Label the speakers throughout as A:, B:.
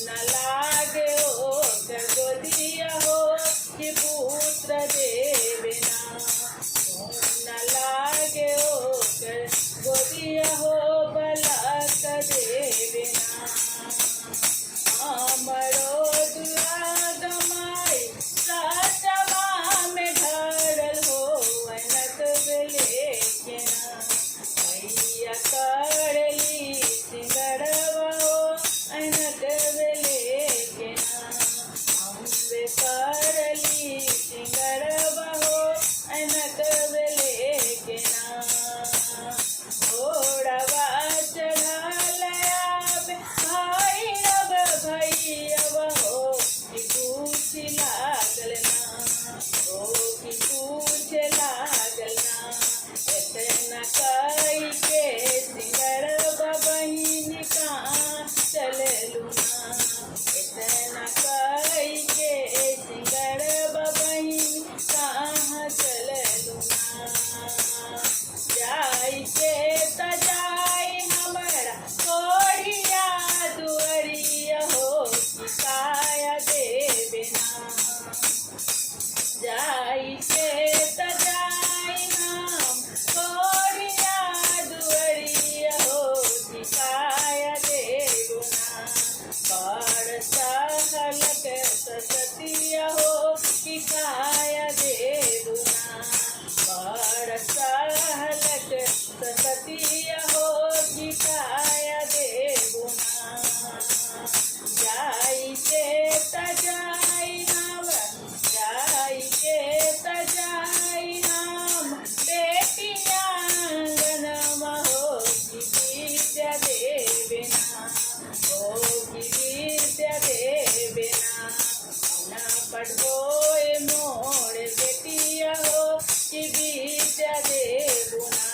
A: न लागे ओकर गोदिया हो कि पुत्र देवे ना। न लागे ओकर गोदिया हो बालक देवे ना। हमरो दुआ गमाई सचवा में धरल हो अनक लेके ना। मैया करली सिंगरवा हो अनक लेके ना। अम्बे करली सिंगरवा हो अनक लेके ना। घोड़वा चढ़ल आबे भाई अब भैया हो कि पूछ लागल ना। ओ कि पूछ लागल ना। इतना कई के सिंगरवा बहिन कहाँ चललू ना। इतना कई के सिंगरवा बहिन कहाँ चललू ना। जाई के त जाई हमरा कोढ़िया दुअरिया हो कि काया देवे ना। जाई के त जाई हम कोढ़िया दुअरिया हो कि काया देव ना। बड़ सहलक ससतिया हो कि काया देव ना। बड़ सहलक ससतिया हो कि काया देव ना। जाई के त जाई हम जाई के त जाई हम बेटिया आंगनमा हो कि विद्या देवे ना। हो कि विद्या देवे ना। न पढ़ोए मोर बेटिया हो कि विद्या देव ना।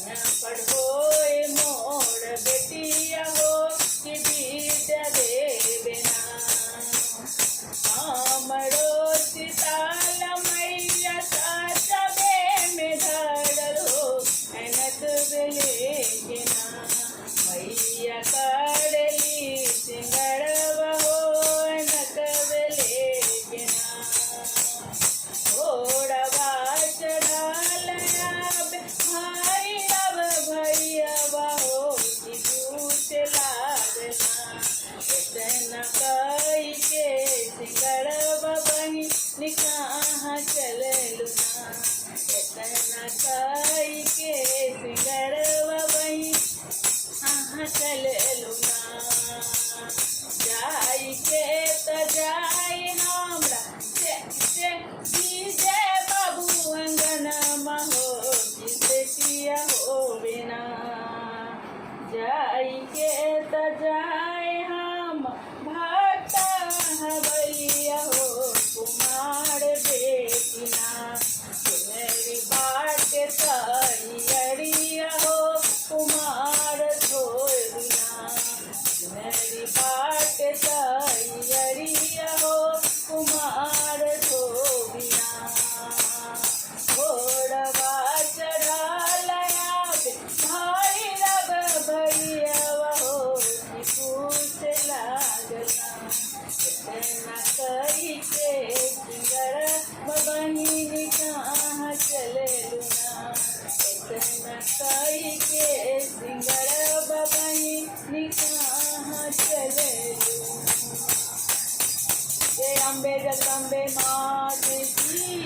A: न पढ़ोए मोर बेटिया हो कि विद्या देवे ना। हमरो सीताल मैया सचबे में धरल हो अनक लेके ना। मैया करली सिंगरवा हो अनक लेके ना। घोड़वा चढ़ल आबे भाई अब भैया हो कि पूछ लागल ना। इतना कई के सिंगरवा बहिन कहाँ चललू ना। इतना कई के सिंगरवा बहिन कहाँ चललू ना। जाई के त जाई हमरा जय बाबू अंगनमा हो कि बेटिया होवे ना। जाई के त जाई हम भक्त हवैया हो कुमार बेटी ना। सुनरी बाट तैयरिया हो कुमार धोरी ना। सुनरी बाट तैयरिया हो कुमार धोरी ना। घोड़वा चढ़ल आबे भाई रब भैया हो कि पूछ लागल ना। इतना कई के सिंगरवा बहिन कहाँ चललू ना। इतना कई के सिंगरवा बहिन कहाँ चललू। जय अम्बे जगदम्बे मात की।